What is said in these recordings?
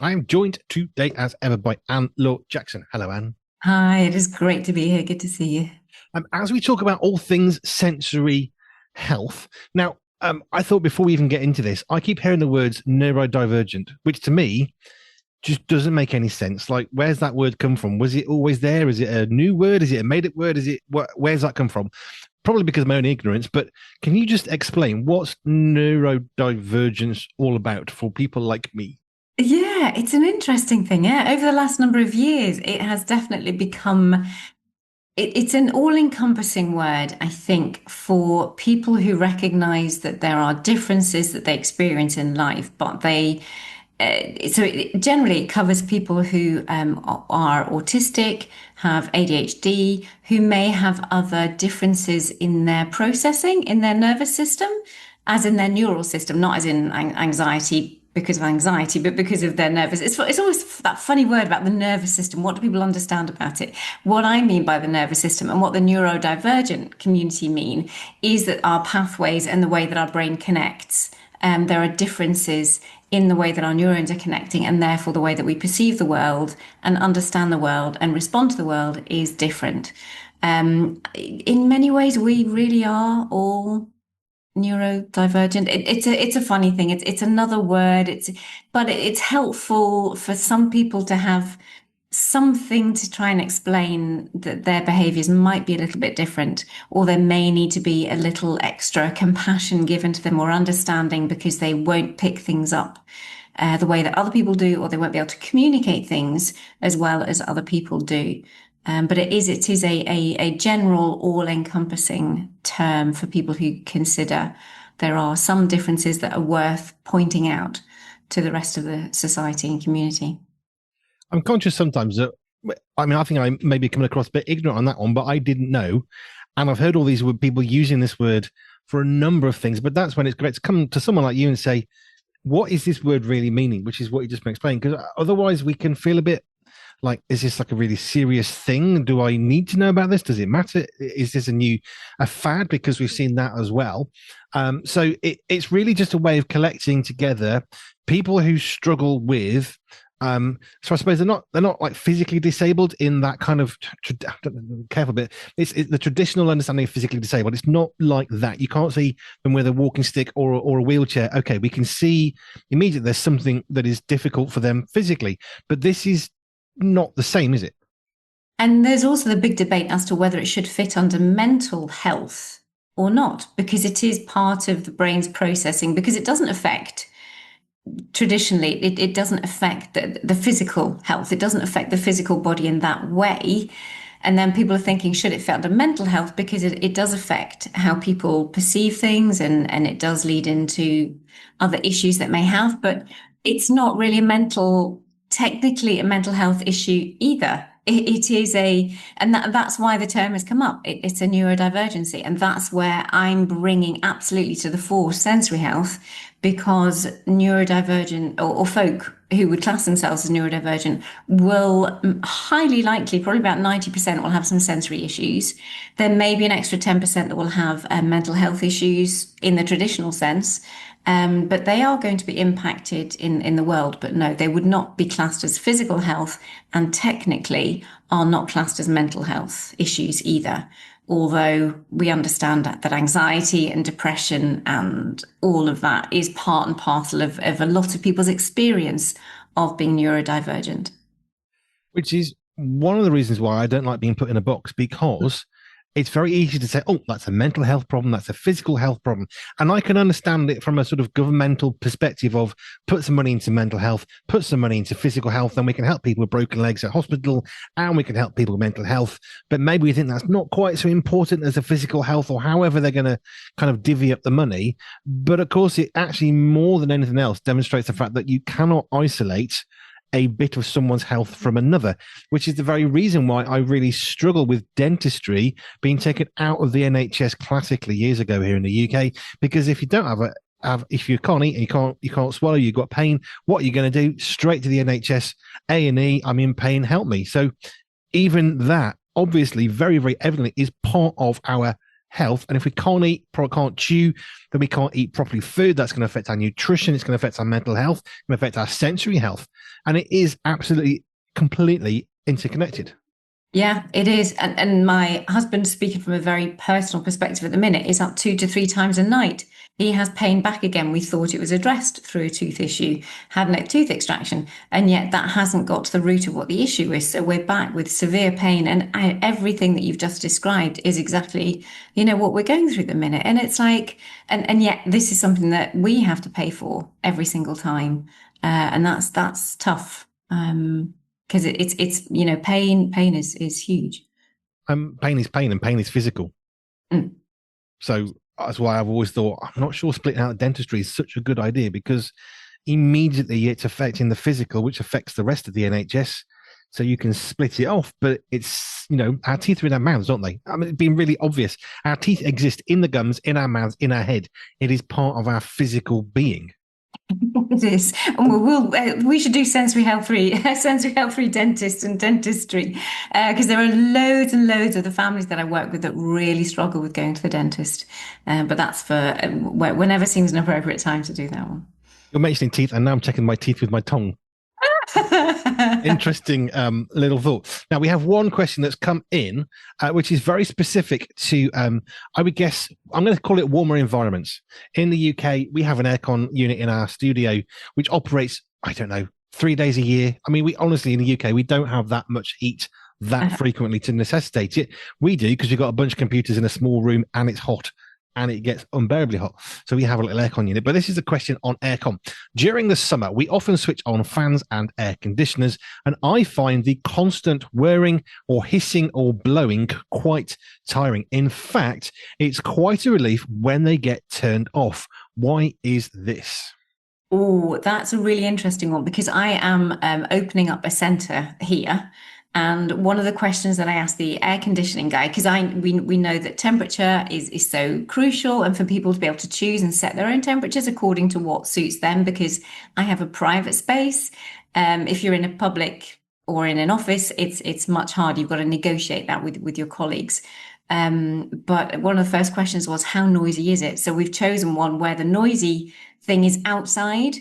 I am joined today as ever by Laure Jackson. Hello, Anne. Hi, it is great to be here. Good to see you. As we talk about all things sensory health, now, I thought before we even get into this, I keep hearing the words neurodivergent, which to me just doesn't make any sense. Like, where's that word come from? Was it always there? Is it a new word? Is it a made-up word? Where's that come from? Probably because of my own ignorance, but can you just explain what's neurodivergence all about for people like me? Yeah, it's an interesting thing. Yeah, over the last number of years, it has definitely become, it's an all-encompassing word, I think, for people who recognize that there are differences that they experience in life, but so it generally covers people who are autistic, have ADHD, who may have other differences in their processing, in their nervous system, as in their neural system, not as in anxiety because of anxiety, but because of their nervous. It's always that funny word about the nervous system. What do people understand about it? What I mean by the nervous system and what the neurodivergent community mean is that our pathways and the way that our brain connects, there are differences in the way that our neurons are connecting, and therefore the way that we perceive the world and understand the world and respond to the world is different. In many ways, we really are all neurodivergent. It's a funny thing. It's another word. But it's helpful for some people to have something to try and explain that their behaviors might be a little bit different, or there may need to be a little extra compassion given to them or understanding because they won't pick things up the way that other people do, or they won't be able to communicate things as well as other people do. But it is a general, all-encompassing term for people who consider there are some differences that are worth pointing out to the rest of the society and community. I'm conscious sometimes that, I mean, I think I may be coming across a bit ignorant on that one, but I didn't know. And I've heard all these people using this word for a number of things, but that's when it's great to come to someone like you and say, what is this word really meaning? Which is what you just been explaining. Because otherwise we can feel a bit like, is this like a really serious thing? Do I need to know about this? Does it matter? Is this a fad? Because we've seen that as well. It's really just a way of collecting together people who struggle with so I suppose they're not like physically disabled in that kind of careful bit. It's the traditional understanding of physically disabled. It's not like that. You can't see them with a walking stick or a wheelchair. Okay, we can see immediately there's something that is difficult for them physically, but this is not the same, is it? And there's also the big debate as to whether it should fit under mental health or not, because it is part of the brain's processing, because it doesn't affect traditionally, it doesn't affect the physical health. It doesn't affect the physical body in that way. And then people are thinking, should it fit under mental health? Because it does affect how people perceive things, and it does lead into other issues that may have, but it's not really technically a mental health issue either. It is and that's why the term has come up. It's a neurodivergency. And that's where I'm bringing absolutely to the fore sensory health, because neurodivergent or folk who would class themselves as neurodivergent will highly likely, probably about 90% will have some sensory issues. There may be an extra 10% that will have mental health issues in the traditional sense. But they are going to be impacted in the world. But no, they would not be classed as physical health, and technically are not classed as mental health issues either. Although we understand that anxiety and depression and all of that is part and parcel of a lot of people's experience of being neurodivergent. Which is one of the reasons why I don't like being put in a box, because it's very easy to say, oh, that's a mental health problem, that's a physical health problem. And I can understand it from a sort of governmental perspective of put some money into mental health, put some money into physical health, and we can help people with broken legs at hospital, and we can help people with mental health. But maybe we think that's not quite so important as a physical health, or however they're going to kind of divvy up the money. But of course, it actually, more than anything else, demonstrates the fact that you cannot isolate a bit of someone's health from another, which is the very reason why I really struggle with dentistry being taken out of the NHS classically years ago here in the UK. Because if you don't if you can't eat and you can't swallow, you've got pain, what are you going to do? Straight to the NHS, A&E, I'm in pain, help me. So even that, obviously, very, very evidently, is part of our health. And if we can't eat, can't chew, then we can't eat properly food. That's going to affect our nutrition. It's going to affect our mental health. It's going to affect our sensory health. And it is absolutely, completely interconnected. Yeah, it is. And my husband, speaking from a very personal perspective at the minute, is up 2 to 3 times a night. He has pain back again. We thought it was addressed through a tooth issue, had a tooth extraction, and yet that hasn't got to the root of what the issue is. So we're back with severe pain, and everything that you've just described is exactly, what we're going through at the minute. And it's like, and yet this is something that we have to pay for every single time, and that's tough. Because it's pain is huge. Pain is pain, and pain is physical. Mm. So that's why I've always thought, I'm not sure splitting out dentistry is such a good idea, because immediately it's affecting the physical, which affects the rest of the NHS. So you can split it off, but it's, our teeth are in our mouths, aren't they? I mean, it's been really obvious. Our teeth exist in the gums, in our mouths, in our head. It is part of our physical being. It is, and we should do sensory health free sensory health free dentists and dentistry, because there are loads and loads of the families that I work with that really struggle with going to the dentist. But that's for whenever seems an appropriate time to do that one. You're mentioning teeth, and now I'm checking my teeth with my tongue. Interesting little thought. Now we have one question that's come in, which is very specific to, I would guess, I'm going to call it warmer environments. In the UK, we have an aircon unit in our studio, which operates, I don't know, 3 days a year. I mean, we honestly, in the UK, we don't have that much heat that frequently to necessitate it. We do, because we've got a bunch of computers in a small room and it's hot. And it gets unbearably hot. So we have a little aircon unit. But this is a question on aircon. During the summer, we often switch on fans and air conditioners, and I find the constant whirring or hissing or blowing quite tiring. In fact, it's quite a relief when they get turned off. Why is this? Oh, that's a really interesting one, because I am opening up a centre here. And one of the questions that I asked the air conditioning guy, because we know that temperature is so crucial, and for people to be able to choose and set their own temperatures according to what suits them, because I have a private space. If you're in a public or in an office, it's much harder. You've got to negotiate that with your colleagues. But one of the first questions was, how noisy is it? So we've chosen one where the noisy thing is outside,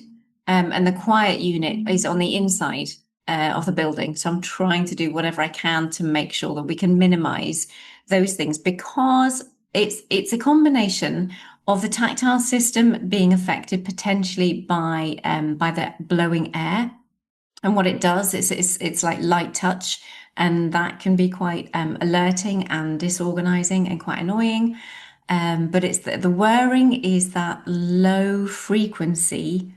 and the quiet unit is on the inside of the building. So I'm trying to do whatever I can to make sure that we can minimize those things, because it's a combination of the tactile system being affected potentially by the blowing air. And what it does is it's like light touch, and that can be quite alerting and disorganizing and quite annoying. But it's the whirring is that low frequency,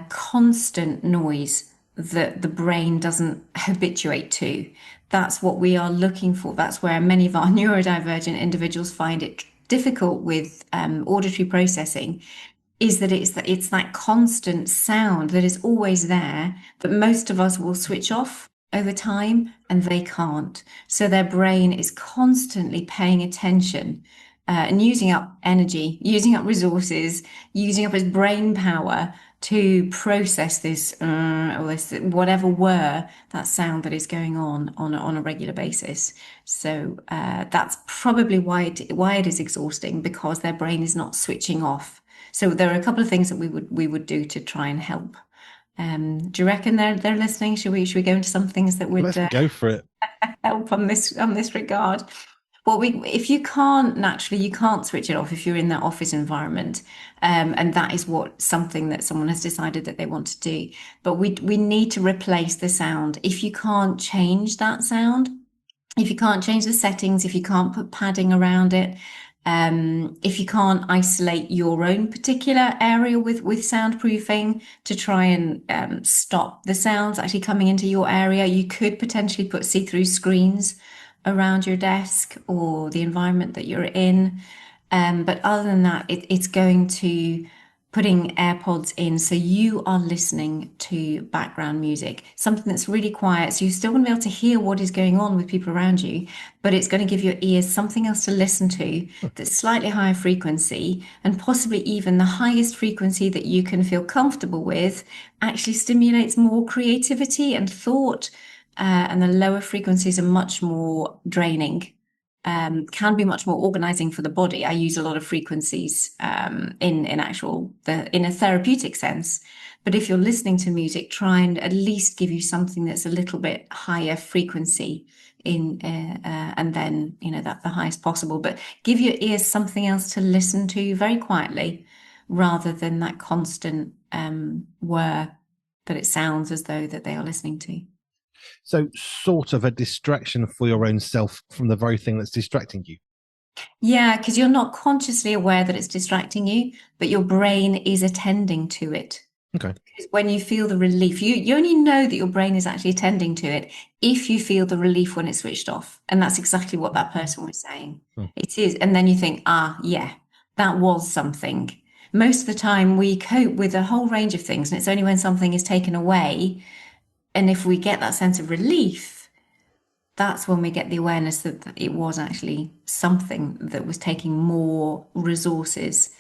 constant noise that the brain doesn't habituate to. That's what we are looking for. That's where many of our neurodivergent individuals find it difficult with auditory processing, is that it's that constant sound that is always there, but most of us will switch off over time and they can't. So their brain is constantly paying attention, and using up energy, using up resources, using up its brain power to process this or this whatever that sound that is going on a regular basis. So that's probably why it is exhausting, because their brain is not switching off. So there are a couple of things that we would do to try and help. Do you reckon they're listening? Should we go into some things that would Let's go for it. help on this regard? Well, if you can't naturally, you can't switch it off if you're in that office environment, and that is something that someone has decided that they want to do. But we need to replace the sound. If you can't change that sound, if you can't change the settings, if you can't put padding around it, if you can't isolate your own particular area with soundproofing to try and stop the sounds actually coming into your area, you could potentially put see-through screens around your desk or the environment that you're in. But other than that, it's going to putting AirPods in so you are listening to background music, something that's really quiet. So you're still going to be able to hear what is going on with people around you, but it's going to give your ears something else to listen to that's slightly higher frequency, and possibly even the highest frequency that you can feel comfortable with actually stimulates more creativity and thought. And the lower frequencies are much more draining. can be much more organizing for the body. I use a lot of frequencies in a therapeutic sense. But if you're listening to music, try and at least give you something that's a little bit higher frequency and then that the highest possible. But give your ears something else to listen to very quietly, rather than that constant whir that it sounds as though that they are listening to. So sort of a distraction for your own self from the very thing that's distracting you. Yeah, because you're not consciously aware that it's distracting you, but your brain is attending to it. Okay. Because when you feel the relief, you only know that your brain is actually attending to it if you feel the relief when it's switched off. And that's exactly what that person was saying. It is. And then you think, yeah, that was something. Most of the time we cope with a whole range of things, and it's only when something is taken away, and if we get that sense of relief, that's when we get the awareness that it was actually something that was taking more resources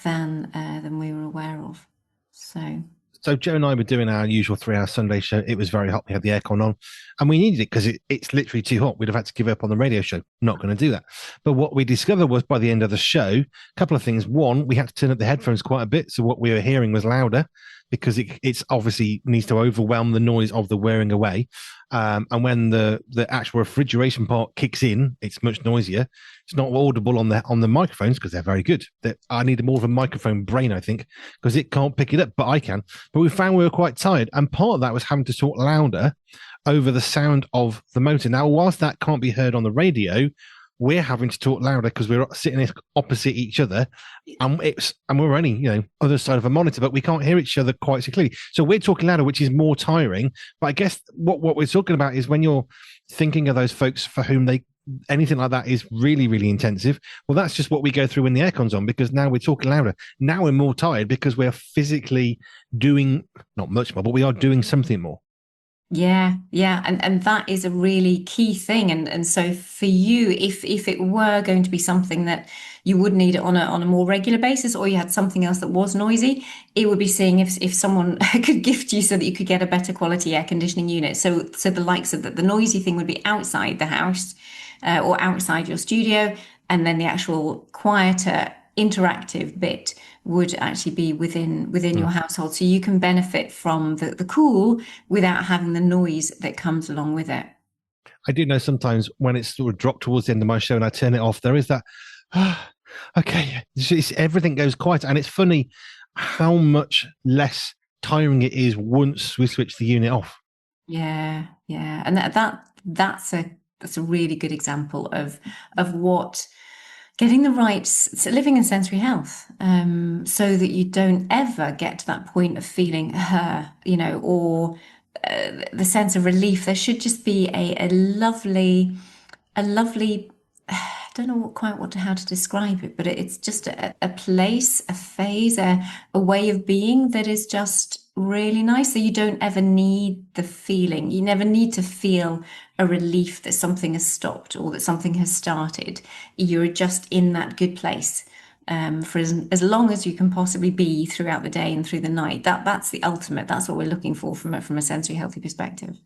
than we were aware of. So Joe and I were doing our usual 3-hour Sunday show. It was very hot. We had the aircon on and we needed it because it's literally too hot. We'd have had to give up on the radio show. Not going to do that. But what we discovered was by the end of the show, a couple of things. One, we had to turn up the headphones quite a bit. So what we were hearing was louder because it's obviously needs to overwhelm the noise of the wearing away. And when the actual refrigeration part kicks in, it's much noisier. It's not audible on the microphones because they're very good. I need more of a microphone brain, I think, because it can't pick it up, but I can. But we found we were quite tired, and part of that was having to talk louder over the sound of the motor. Now, whilst that can't be heard on the radio, we're having to talk louder because we're sitting opposite each other, and we're only other side of a monitor, but we can't hear each other quite so clearly. So we're talking louder, which is more tiring. But I guess what we're talking about is when you're thinking of those folks for whom anything like that is really, really intensive. Well, that's just what we go through when the aircon's on, because now we're talking louder. Now we're more tired because we're physically doing not much more, but we are doing something more. Yeah. And that is a really key thing. And so for you, if it were going to be something that you would need it on a more regular basis, or you had something else that was noisy, it would be seeing if someone could gift you so that you could get a better quality air conditioning unit. So the likes of the noisy thing would be outside the house or outside your studio, and then the actual quieter interactive bit would actually be within your household, so you can benefit from the cool without having the noise that comes along with it. I do know sometimes when it's sort of dropped towards the end of my show and I turn it off, there is that okay, everything goes quiet, and it's funny how much less tiring it is once we switch the unit off. Yeah, and that's a really good example of what getting the right living in sensory health, so that you don't ever get to that point of feeling or the sense of relief. There should just be a lovely I don't know how to describe it, but it's just a place, a phase, a way of being that is just really nice. So you don't ever need the feeling. You never need to feel a relief that something has stopped or that something has started. You're just in that good place for as long as you can possibly be throughout the day and through the night. That's the ultimate. That's what we're looking for from a sensory healthy perspective.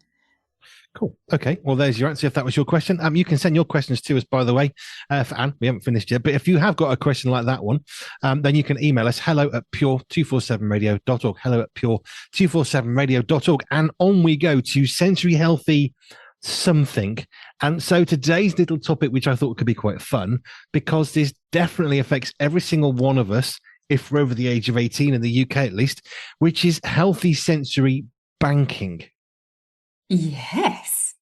Cool. Okay. Well, there's your answer. If that was your question, you can send your questions to us, by the way, for Anne. We haven't finished yet, but if you have got a question like that one, then you can email us hello@pure247radio.org, hello@pure247radio.org. And on we go to sensory healthy something. And so today's little topic, which I thought could be quite fun, because this definitely affects every single one of us, if we're over the age of 18 in the UK at least, which is healthy sensory banking. Yes.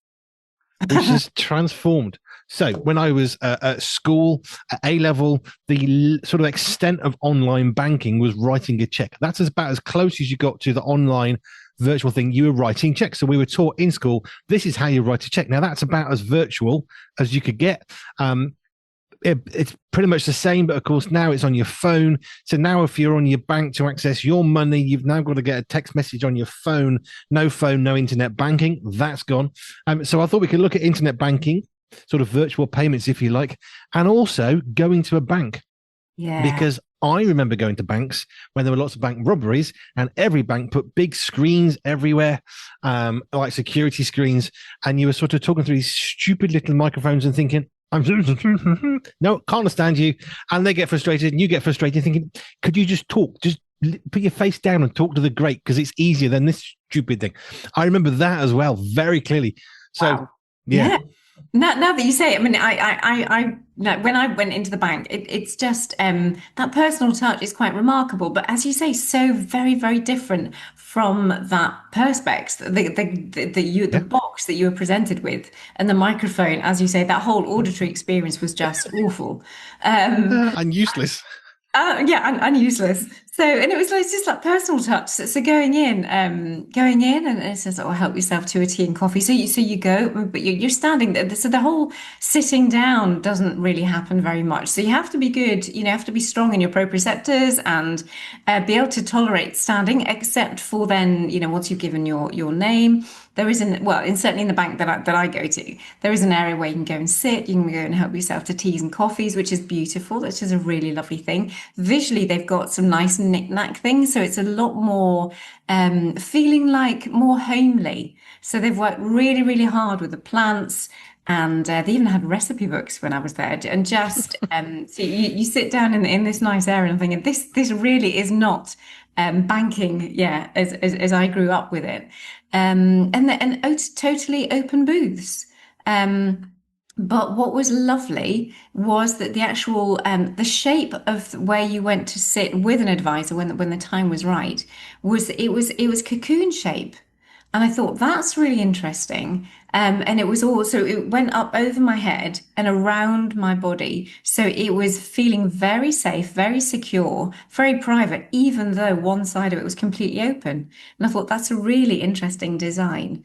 Which has transformed. So when I was at school, at A-level, the sort of extent of online banking was writing a check. That's about as close as you got to the online virtual thing. You were writing checks. So we were taught in school, this is how you write a check. Now, that's about as virtual as you could get. It's pretty much the same, but of course now it's on your phone. So now if you're on your bank to access your money, you've now got to get a text message on your phone, no internet banking. That's gone. So I thought we could look at internet banking, sort of virtual payments, if you like, and also going to a bank. Yeah. Because I remember going to banks when there were lots of bank robberies, and every bank put big screens everywhere, like security screens, and you were sort of talking through these stupid little microphones and thinking, I'm no, can't understand you. And they get frustrated and you get frustrated thinking, could you just talk? Just put your face down and talk to the great because it's easier than this stupid thing. I remember that as well very clearly. So, Wow. yeah. Yeah. Now that you say it, I mean, no, when I went into the bank, it's just that personal touch is quite remarkable. But as you say, so very, very different from that perspex, the Yeah. box that you were presented with, and the microphone. As you say, that whole auditory experience was just awful. Um, And useless. yeah, and useless. So, and it was like, just like personal touch. So going in, and it says, "Oh, help yourself to a tea and coffee." So you go, but you're standing there. So the whole sitting down doesn't really happen very much. So you have to be good. You have to be strong in your proprioceptors and be able to tolerate standing. Except for then, once you've given your name, there isn't. Well, certainly in the bank that I go to, there is an area where you can go and sit. You can go and help yourself to teas and coffees, which is beautiful. Which is a really lovely thing. Visually, they've got some nice knick-knack things, so it's a lot more feeling like more homely. So they've worked really, really hard with the plants, and they even had recipe books when I was there. And just so you sit down in this nice area, and I'm thinking this really is not banking, yeah, as I grew up with it, and totally open booths. Um, but what was lovely was that the actual the shape of where you went to sit with an advisor when the time was right was cocoon shape, and I thought that's really interesting. And it was also it went up over my head and around my body, so it was feeling very safe, very secure, very private, even though one side of it was completely open. And I thought that's a really interesting design.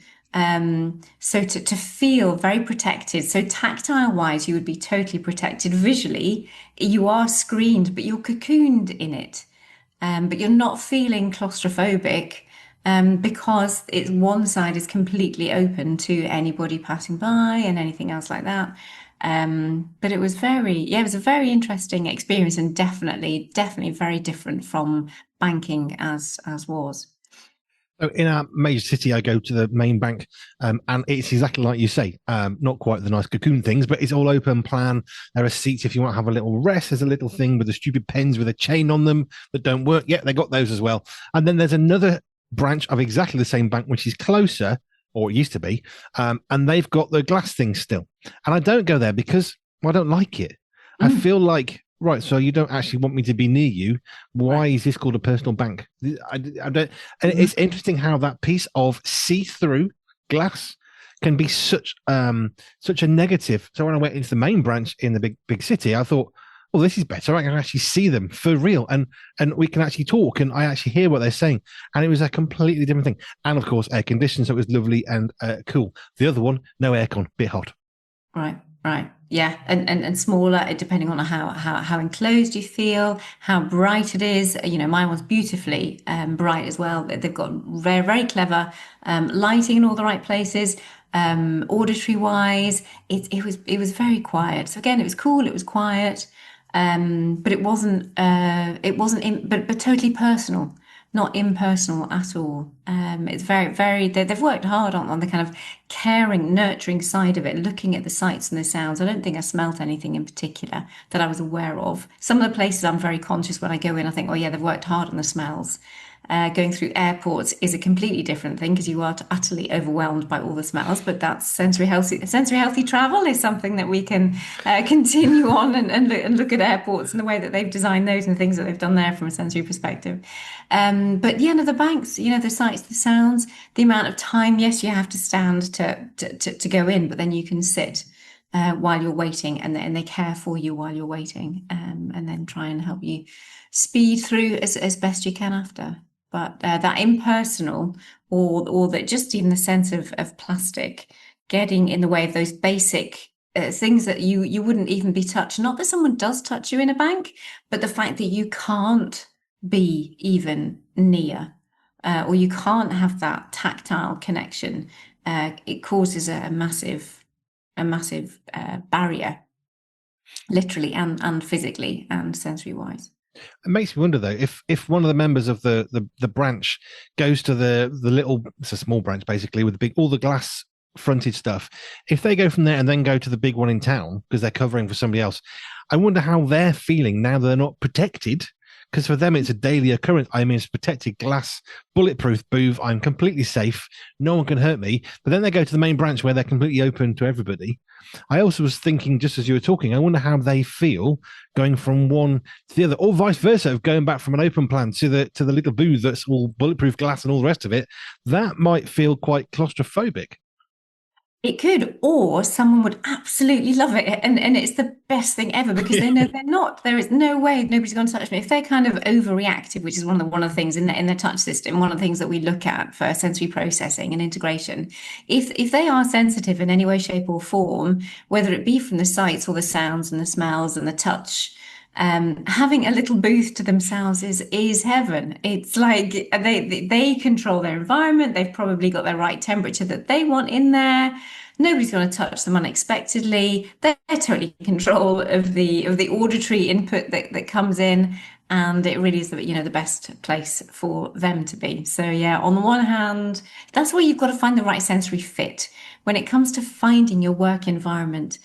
So to feel very protected. So tactile wise, you would be totally protected. Visually, you are screened, but you're cocooned in it. But you're not feeling claustrophobic because it's one side is completely open to anybody passing by and anything else like that. But it was it was a very interesting experience and definitely very different from banking as was. So in our major city, I go to the main bank, and it's exactly like you say. Not quite the nice cocoon things, but it's all open plan. There are seats if you want to have a little rest. There's a little thing with the stupid pens with a chain on them that don't work. Yeah, they got those as well. And then there's another branch of exactly the same bank, which is closer, or it used to be, and they've got the glass thing still. And I don't go there because I don't like it. I Mm, feel like right, so you don't actually want me to be near you. Why right. is this called a personal bank? I don't. And Mhm. it's interesting how that piece of see-through glass can be such a negative. So when I went into the main branch in the big city, I thought, well, this is better. I can actually see them for real, and we can actually talk, and I actually hear what they're saying. And it was a completely different thing. And of course, air conditioned, so it was lovely and cool. The other one, no aircon, bit hot. Right, right. Yeah. And smaller, depending on how enclosed you feel, how bright it is. Mine was beautifully bright as well. They've got very, very clever lighting in all the right places. Auditory wise, it was very quiet. So again, it was cool, it was quiet. But it wasn't but totally personal, not impersonal at all. It's very, very, they've worked hard on the kind of caring, nurturing side of it, looking at the sights and the sounds. I don't think I smelt anything in particular that I was aware of. Some of the places I'm very conscious when I go in, I think, oh yeah, they've worked hard on the smells. Going through airports is a completely different thing because you are utterly overwhelmed by all the smells. But that's sensory healthy. Sensory healthy travel is something that we can continue on and look at airports and the way that they've designed those and things that they've done there from a sensory perspective. But yeah, no, the banks, the sights, the sounds, the amount of time. Yes, you have to stand to go in, but then you can sit while you're waiting, and they care for you while you're waiting, and then try and help you speed through as best you can after. But that impersonal, or that just even the sense of plastic getting in the way of those basic things that you wouldn't even be touched. Not that someone does touch you in a bank, but the fact that you can't be even near, or you can't have that tactile connection. It causes a massive barrier, literally and physically and sensory wise. It makes me wonder though if one of the members of the branch goes to the little, it's a small branch basically with the big all the glass fronted stuff, if they go from there and then go to the big one in town because they're covering for somebody else, I wonder how they're feeling now they're not protected. Because for them, it's a daily occurrence. I mean, it's protected glass, bulletproof booth. I'm completely safe. No one can hurt me. But then they go to the main branch where they're completely open to everybody. I also was thinking, just as you were talking, I wonder how they feel going from one to the other, or vice versa, of going back from an open plan to the little booth that's all bulletproof glass and all the rest of it. That might feel quite claustrophobic. It could, or someone would absolutely love it, and it's the best thing ever because they know they're not. There is no way nobody's going to touch me. If they're kind of overreactive, which is one of the things in the touch system, one of the things that we look at for sensory processing and integration. If they are sensitive in any way, shape, or form, whether it be from the sights or the sounds and the smells and the touch, having a little booth to themselves is heaven. It's like they control their environment. They've probably got the right temperature that they want in there. Nobody's going to touch them unexpectedly. They're totally in control of the auditory input that comes in, and it really is the best place for them to be. So yeah, on the one hand, that's where you've got to find the right sensory fit when it comes to finding your work environment,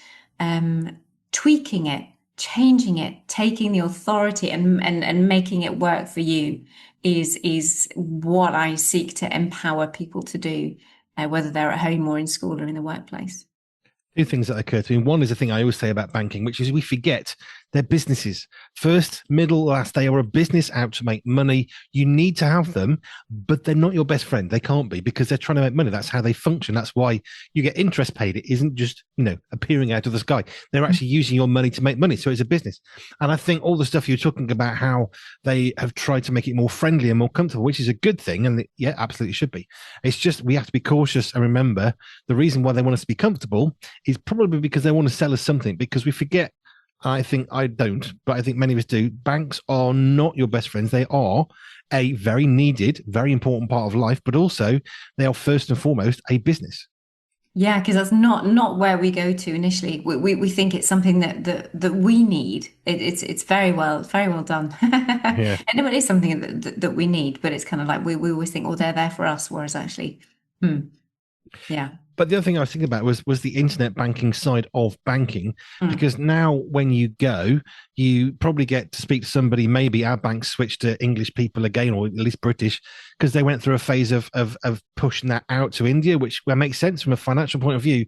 tweaking it, changing it, taking the authority and making it work for you is what I seek to empower people to do, whether they're at home or in school or in the workplace. Two things that occur to me. One is the thing I always say about banking, which is we forget they're businesses. First, middle, last, they are a business out to make money. You need to have them, but they're not your best friend. They can't be because they're trying to make money. That's how they function. That's why you get interest paid. It isn't just, appearing out of the sky. They're actually using your money to make money. So it's a business. And I think all the stuff you're talking about, how they have tried to make it more friendly and more comfortable, which is a good thing. And yeah, absolutely should be. It's just we have to be cautious and remember the reason why they want us to be comfortable is probably because they want to sell us something, because we forget. I think I don't, but I think many of us do. Banks are not your best friends. They are a very needed, very important part of life, but also they are first and foremost a business. Yeah, because that's not where we go to initially. We think it's something that we need. It's very well done. Yeah. And it is something that we need, but it's kind of like we always think, oh, they're there for us, whereas actually, yeah. But the other thing I was thinking about was the internet banking side of banking, because now when you go, you probably get to speak to somebody. Maybe our bank switched to English people again, or at least British, because they went through a phase of pushing that out to India, which makes sense from a financial point of view.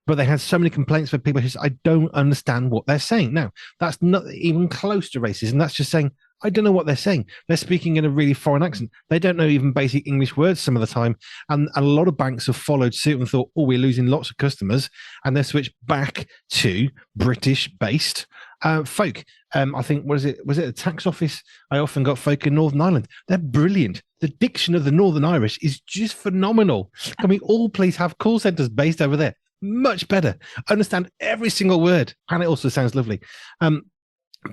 But they had so many complaints from people who said, I don't understand what they're saying. Now, that's not even close to racism. That's just saying, I don't know what they're saying. They're speaking in a really foreign accent. They don't know even basic English words some of the time. And a lot of banks have followed suit and thought, oh, we're losing lots of customers. And they've switched back to British-based folk. I think, was it a tax office? I often got folk in Northern Ireland. They're brilliant. The diction of the Northern Irish is just phenomenal. Can we all please have call centers based over there? Much better. Understand every single word. And it also sounds lovely.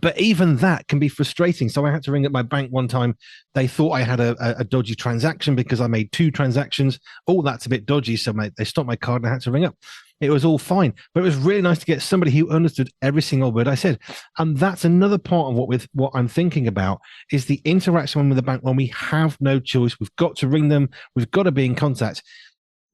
But even that can be frustrating. So I had to ring up my bank one time. They thought I had a dodgy transaction because I made 2 transactions. Oh, that's a bit dodgy. So they stopped my card and I had to ring up. It was all fine. But it was really nice to get somebody who understood every single word I said. And that's another part of what I'm thinking about is the interaction with the bank when we have no choice. We've got to ring them. We've got to be in contact.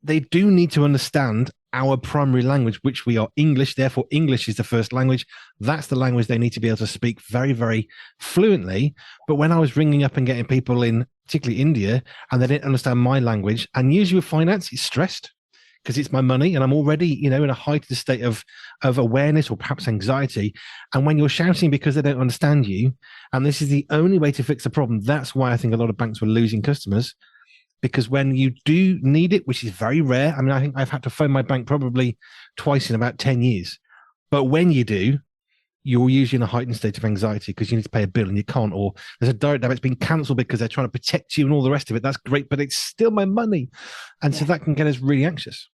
They do need to understand our primary language, which we are English. Therefore, English is the first language. That's the language they need to be able to speak very, very fluently. But when I was ringing up and getting people in, particularly India, and they didn't understand my language, and usually with finance, it's stressed because it's my money and I'm already, in a heightened state of awareness or perhaps anxiety. And when you're shouting because they don't understand you, and this is the only way to fix the problem, that's why I think a lot of banks were losing customers. Because when you do need it, which is very rare, I mean, I think I've had to phone my bank probably twice in about 10 years. But when you do, you're usually in a heightened state of anxiety because you need to pay a bill and you can't, or there's a direct debit's been cancelled because they're trying to protect you and all the rest of it. That's great, but it's still my money. And so that can get us really anxious.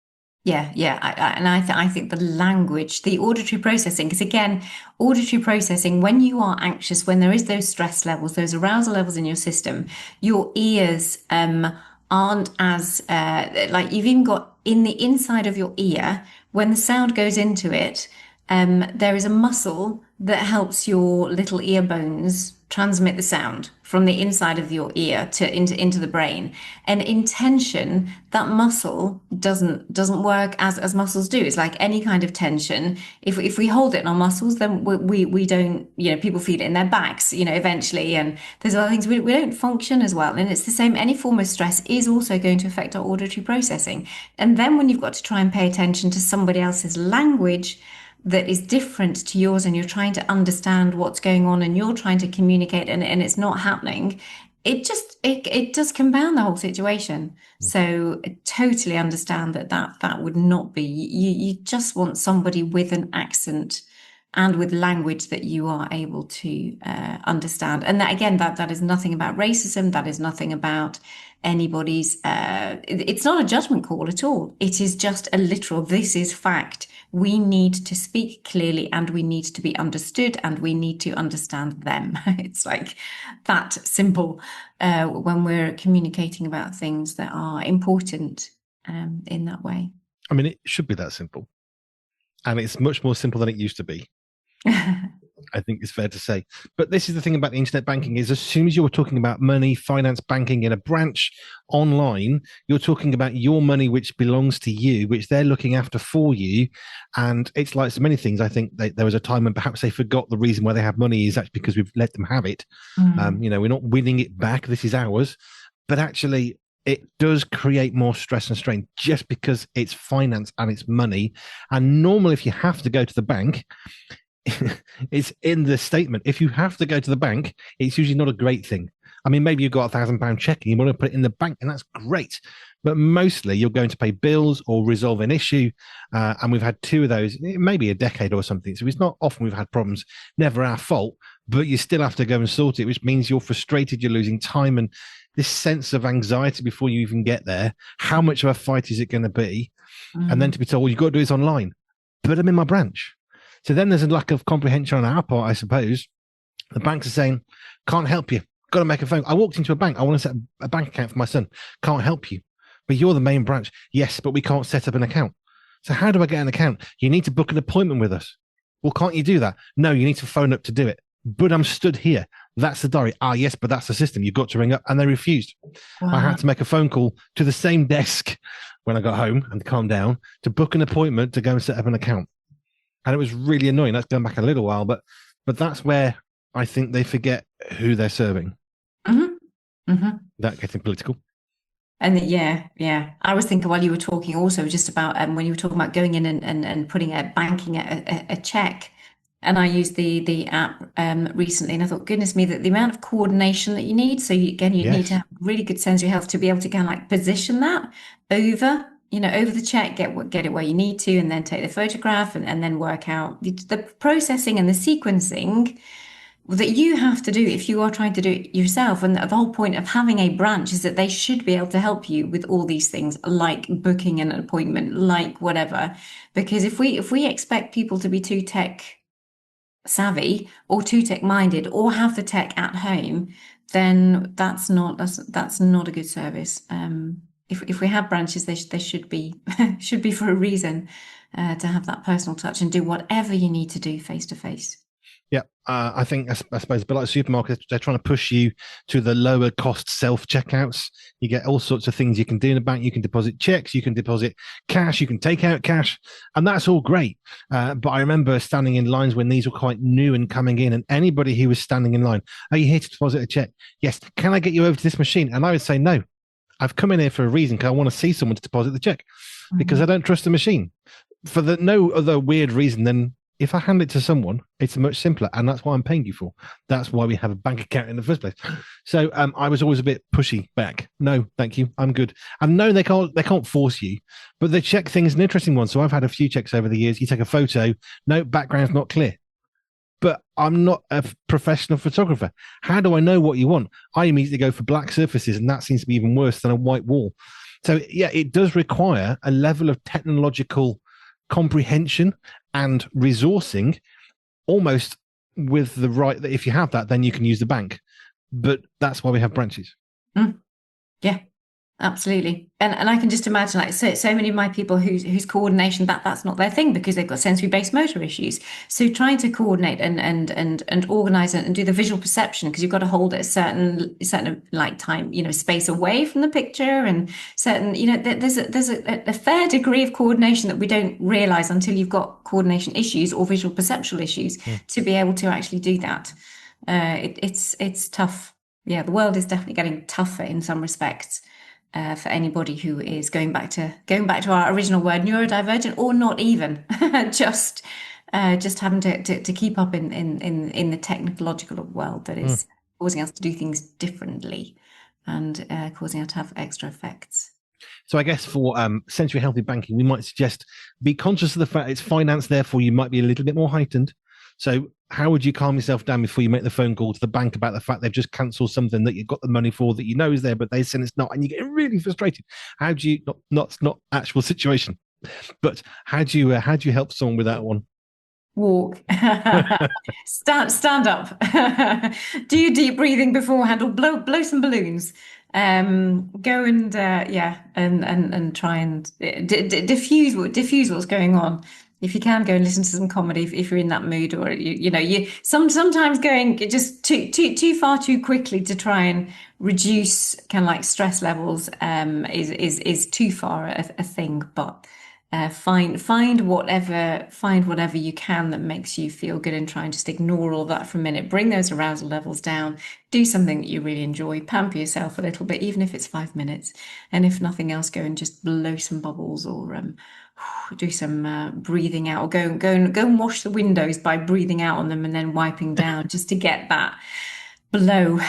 Yeah, yeah, I think the language, the auditory processing, because again, auditory processing, when you are anxious, when there is those stress levels, those arousal levels in your system, your ears aren't as like you've even got in the inside of your ear when the sound goes into it. There is a muscle that helps your little ear bones transmit the sound from the inside of your ear to into the brain. And in tension, that muscle doesn't work as muscles do. It's like any kind of tension. If we hold it in our muscles, then we don't, people feel it in their backs, eventually. And there's other things we don't function as well. And it's the same, any form of stress is also going to affect our auditory processing. And then when you've got to try and pay attention to somebody else's language that is different to yours, and you're trying to understand what's going on and you're trying to communicate, and it's not happening, it does compound the whole situation. So I totally understand that would not be, you just want somebody with an accent and with language that you are able to understand. And that, again, that is nothing about racism. That is nothing about anybody's, it's not a judgment call at all. It is just a literal, this is fact. We need to speak clearly, and we need to be understood, and we need to understand them. It's like that simple when we're communicating about things that are important in that way. I mean, it should be that simple. And it's much more simple than it used to be. I think it's fair to say. But this is the thing about the internet banking, is as soon as you're talking about money, finance, banking in a branch online, you're talking about your money, which belongs to you, which they're looking after for you. And it's like so many things. I think there was a time when perhaps they forgot the reason why they have money is actually because we've let them have it. We're not winning it back. This is ours. But actually, it does create more stress and strain just because it's finance and it's money. And normally, if you have to go to the bank, it's in the statement. If you have to go to the bank, it's usually not a great thing. I mean, maybe you've got £1,000 check and you want to put it in the bank, and that's great. But mostly you're going to pay bills or resolve an issue. And we've had two of those, maybe a decade or something. So it's not often we've had problems, never our fault, but you still have to go and sort it, which means you're frustrated, you're losing time, and this sense of anxiety before you even get there. How much of a fight is it going to be? And then to be told, well, you've got to do this online, but I'm in my branch. So then there's a lack of comprehension on our part, I suppose. The banks are saying, can't help you. Got to make a phone. I walked into a bank. I want to set a bank account for my son. Can't help you. But you're the main branch. Yes, but we can't set up an account. So how do I get an account? You need to book an appointment with us. Well, can't you do that? No, you need to phone up to do it. But I'm stood here. That's the diary. Ah, yes, but that's the system. You've got to ring up. And they refused. Wow. I had to make a phone call to the same desk when I got home and calm down to book an appointment to go and set up an account. And it was really annoying. That's going back a little while, but that's where I think they forget who they're serving. That getting political. And yeah. I was thinking while you were talking also just about when you were talking about going in and putting a check. And I used the app recently, and I thought, goodness me, that the amount of coordination that you need. So you need to have really good sensory health to be able to kind of like position that over the check, get it where you need to, and then take the photograph and then work out the processing and the sequencing that you have to do if you are trying to do it yourself. And the whole point of having a branch is that they should be able to help you with all these things, like booking an appointment, like whatever. Because if we expect people to be too tech savvy or too tech minded or have the tech at home, then that's not a good service. If we have branches, they should be for a reason, to have that personal touch and do whatever you need to do face to face. Yeah, I think I suppose, but like supermarkets, they're trying to push you to the lower cost self checkouts. You get all sorts of things you can do in a bank. You can deposit checks, you can deposit cash, you can take out cash, and that's all great. But I remember standing in lines when these were quite new and coming in, and anybody who was standing in line, are you here to deposit a check? Yes. Can I get you over to this machine? And I would say no. I've come in here for a reason, because I want to see someone to deposit the check, because I don't trust the machine for no other weird reason than if I hand it to someone, it's much simpler, and that's why I'm paying you for. That's why we have a bank account in the first place. So I was always a bit pushy back. No, thank you, I'm good. And no, they can't force you, but the check thing is an interesting one. So I've had a few checks over the years. You take a photo, no, background's not clear. But I'm not a professional photographer. How do I know what you want? I immediately go for black surfaces, and that seems to be even worse than a white wall. So yeah, it does require a level of technological comprehension and resourcing, almost with the right that if you have that, then you can use the bank. But that's why we have branches. Yeah. Absolutely. And I can just imagine like so many of my people whose coordination that's not their thing because they've got sensory-based motor issues. So trying to coordinate and organize it and do the visual perception because you've got to hold it a certain like time, space away from the picture and certain, there's a fair degree of coordination that we don't realize until you've got coordination issues or visual perceptual issues to be able to actually do that. It's tough. Yeah, the world is definitely getting tougher in some respects for anybody who is going back to our original word, neurodivergent, or not even just having to keep up in the technological world that is causing us to do things differently and causing us to have extra effects. So I guess for sensory healthy banking, we might suggest be conscious of the fact it's finance, therefore you might be a little bit more heightened. So how would you calm yourself down before you make the phone call to the bank about the fact they've just cancelled something that you've got the money for that you know is there, but they said it's not, and you get really frustrated? How do you not actual situation, but how do you help someone with that one? Walk, stand up, do your deep breathing beforehand, or blow some balloons. Go and yeah, and try and diffuse what's going on. If you can, go and listen to some comedy if you're in that mood, or you sometimes going just too far too quickly to try and reduce kind of like stress levels is too far a thing, but. Find whatever you can that makes you feel good and try and just ignore all that for a minute. Bring those arousal levels down. Do something that you really enjoy. Pamper yourself a little bit, even if it's 5 minutes. And if nothing else, go and just blow some bubbles or do some breathing out, or go and wash the windows by breathing out on them and then wiping down just to get that blow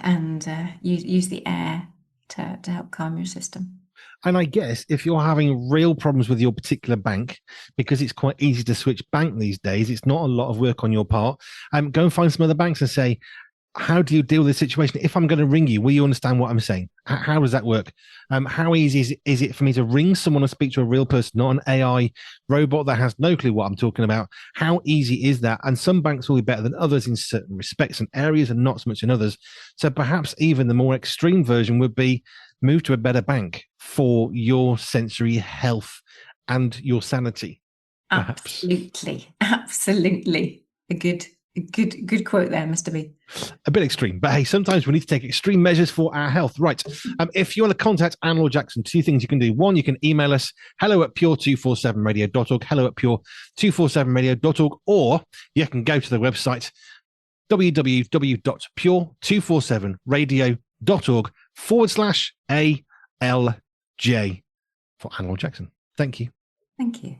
and use the air to help calm your system. And I guess if you're having real problems with your particular bank, because it's quite easy to switch bank these days, it's not a lot of work on your part. Go and find some other banks and say, how do you deal with this situation? If I'm going to ring you, will you understand what I'm saying? How does that work? How easy is it for me to ring someone and speak to a real person, not an AI robot that has no clue what I'm talking about? How easy is that? And some banks will be better than others in certain respects and areas and not so much in others. So perhaps even the more extreme version would be move to a better bank for your sensory health and your sanity. Perhaps. Absolutely. A good quote there, Mr. B. A bit extreme, but hey, sometimes we need to take extreme measures for our health. Right. If you want to contact Laure Jackson, two things you can do. One, you can email us hello@pure247radio.org, hello@pure247radio.org, or you can go to the website www.pure247radio.org/ALJ for Laure Jackson. Thank you. Thank you.